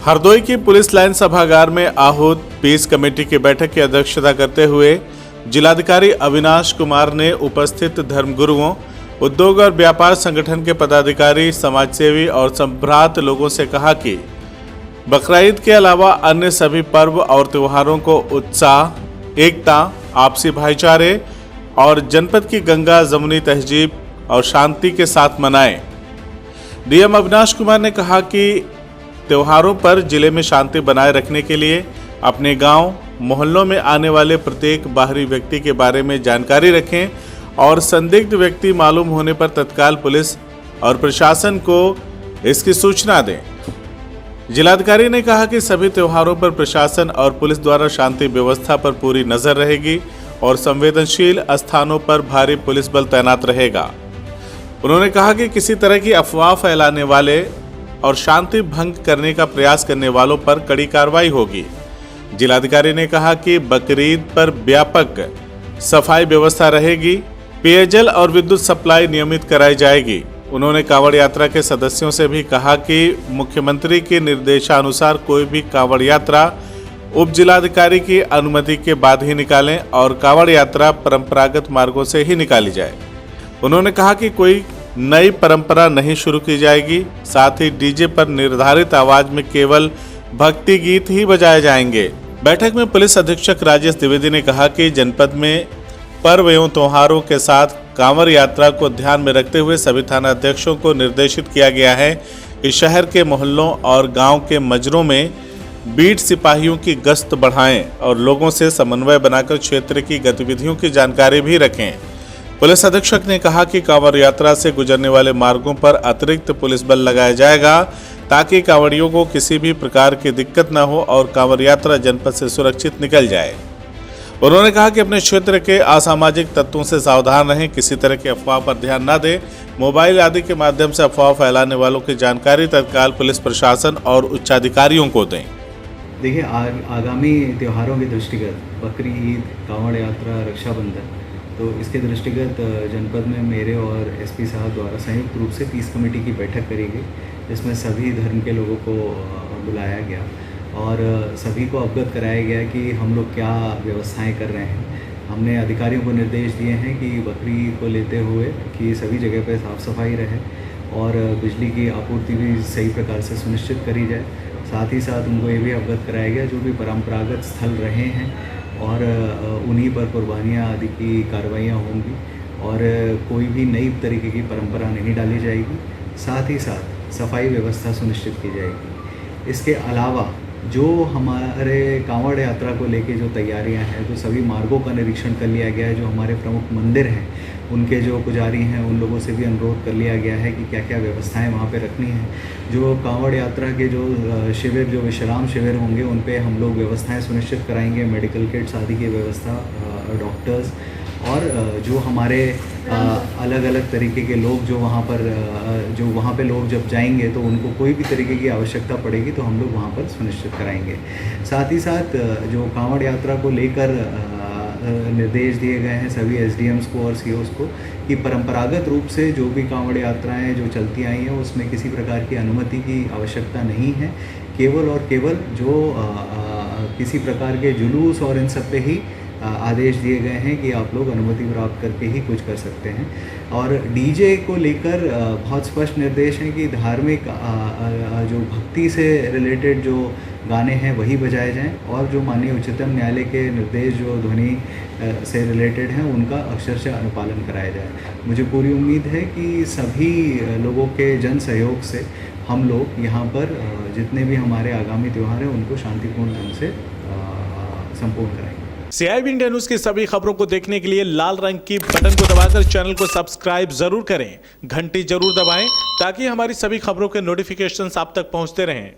हरदोई की police line सभागार में आहूत पीस कमेटी की बैठक की अध्यक्षता करते हुए जिलाधिकारी अविनाश कुमार ने उपस्थित धर्मगुरुओं, उद्योग और व्यापार संगठन के पदाधिकारी, समाजसेवी और संभ्रांत लोगों से कहा कि बकरीद के अलावा अन्य सभी पर्व और त्योहारों को उत्साह, एकता, आपसी भाईचारे और जनपद की गंगा जमुनी तहजीब और शांति के साथ मनाएं। डीएम अविनाश कुमार ने कहा कि त्योहारों पर जिले में शांति बनाए रखने के लिए अपने गांव, मोहल्लों में आने वाले प्रत्येक बाहरी व्यक्ति के बारे में जानकारी रखें और संदिग्ध व्यक्ति मालूम होने पर तत्काल पुलिस और प्रशासन को इसकी सूचना दें। जिलाधिकारी ने कहा कि सभी त्योहारों पर प्रशासन और पुलिस द्वारा शांति व्यवस्था पर पूरी नजर रहेगी और संवेदनशील स्थानों पर भारी पुलिस बल तैनात रहेगा। उन्होंने कहा कि किसी तरह की अफवाह फैलाने वाले और शांति भंग करने का प्रयास करने वालों पर कड़ी कार्रवाई होगी। जिलाधिकारी ने कहा कि बकरीद पर व्यापक सफाई व्यवस्था रहेगी, पेयजल और विद्युत सप्लाई नियमित कराई जाएगी। उन्होंने कांवड़ यात्रा के सदस्यों से भी कहा कि मुख्यमंत्री के निर्देशानुसार कोई भी कांवड़ यात्रा उप जिलाधिकारी की अनुमति के बाद ही निकालें और कांवड़ यात्रा परंपरागत मार्गों से ही निकाली जाए। उन्होंने कहा कि कोई नई परंपरा नहीं शुरू की जाएगी, साथ ही डीजे पर निर्धारित आवाज में केवल भक्ति गीत ही बजाए जाएंगे। बैठक में पुलिस अधीक्षक राजेश द्विवेदी ने कहा कि जनपद में पर्व एवं त्योहारों के साथ कांवड़ यात्रा को ध्यान में रखते हुए सभी थाना अध्यक्षों को निर्देशित किया गया है कि शहर के मोहल्लों और गांव के मजरों में बीट सिपाहियों की गश्त बढ़ाएं और लोगों से समन्वय बनाकर क्षेत्र की गतिविधियों की जानकारी भी रखें। पुलिस अधीक्षक ने कहा कि कांवड़ यात्रा से गुजरने वाले मार्गों पर अतिरिक्त पुलिस बल लगाया जाएगा ताकि कांवड़ियों को किसी भी प्रकार की दिक्कत न हो और कांवड़ यात्रा जनपद से सुरक्षित निकल जाए। उन्होंने कहा कि अपने क्षेत्र के असामाजिक तत्वों से सावधान रहें, किसी तरह की अफवाह पर ध्यान न दें। मोबाइल आदि के माध्यम से अफवाह फैलाने वालों की जानकारी तत्काल पुलिस प्रशासन और उच्चाधिकारियों को दें। देखिए, आगामी त्योहारों के दृष्टिगत बकरीद, कांवड़ यात्रा, रक्षाबंधन, तो इसके दृष्टिगत जनपद में मेरे और एसपी साहब द्वारा संयुक्त रूप से पीस कमेटी की बैठक करी गई, जिसमें सभी धर्म के लोगों को बुलाया गया और सभी को अवगत कराया गया कि हम लोग क्या व्यवस्थाएं कर रहे हैं। हमने अधिकारियों को निर्देश दिए हैं कि बकरीद को लेते हुए कि सभी जगह पर साफ़ सफाई रहे और बिजली की आपूर्ति भी सही प्रकार से सुनिश्चित करी जाए। साथ ही साथ उनको ये भी अवगत कराया गया जो भी परंपरागत स्थल रहे हैं और उन्हीं पर कुर्बानियाँ आदि की कार्रवाइयाँ होंगी और कोई भी नई तरीके की परंपरा नहीं डाली जाएगी। साथ ही साथ सफाई व्यवस्था सुनिश्चित की जाएगी। इसके अलावा जो हमारे कांवड़ यात्रा को लेके जो तैयारियां हैं, जो सभी मार्गों का निरीक्षण कर लिया गया है, जो हमारे प्रमुख मंदिर हैं उनके जो पुजारी हैं उन लोगों से भी अनुरोध कर लिया गया है कि क्या क्या व्यवस्थाएं वहाँ पे रखनी है। जो कांवड़ यात्रा के जो शिविर, जो विश्राम शिविर होंगे उन पे हम लोग व्यवस्थाएं सुनिश्चित कराएंगे, मेडिकल किट्स आदि की व्यवस्था, डॉक्टर्स और जो हमारे अलग अलग तरीके के लोग जो वहाँ पे लोग जब जाएंगे तो उनको कोई भी तरीके की आवश्यकता पड़ेगी तो हम लोग वहाँ पर सुनिश्चित कराएंगे। साथ ही साथ जो कांवड़ यात्रा को लेकर निर्देश दिए गए हैं सभी एसडीएम्स को और सीओस को कि परंपरागत रूप से जो भी कांवड़ यात्राएं जो चलती आई हैं उसमें किसी प्रकार की अनुमति की आवश्यकता नहीं है। केवल और केवल जो किसी प्रकार के जुलूस और इन सब पे ही आदेश दिए गए हैं कि आप लोग अनुमति प्राप्त करके ही कुछ कर सकते हैं। और डीजे को लेकर बहुत स्पष्ट निर्देश हैं कि धार्मिक जो भक्ति से रिलेटेड जो गाने हैं वही बजाए जाएं और जो माननीय उच्चतम न्यायालय के निर्देश जो ध्वनि से रिलेटेड हैं उनका अक्षरशः अनुपालन कराया जाए। मुझे पूरी उम्मीद है कि सभी लोगों के जन सहयोग से हम लोग यहाँ पर जितने भी हमारे आगामी त्यौहार हैं उनको शांतिपूर्ण ढंग से संपूर्ण कराएंगे। CIB इंडिया न्यूज की सभी खबरों को देखने के लिए लाल रंग की बटन को दबाकर चैनल को सब्सक्राइब जरूर करें, घंटी जरूर दबाएं ताकि हमारी सभी खबरों के नोटिफिकेशंस आप तक पहुंचते रहें।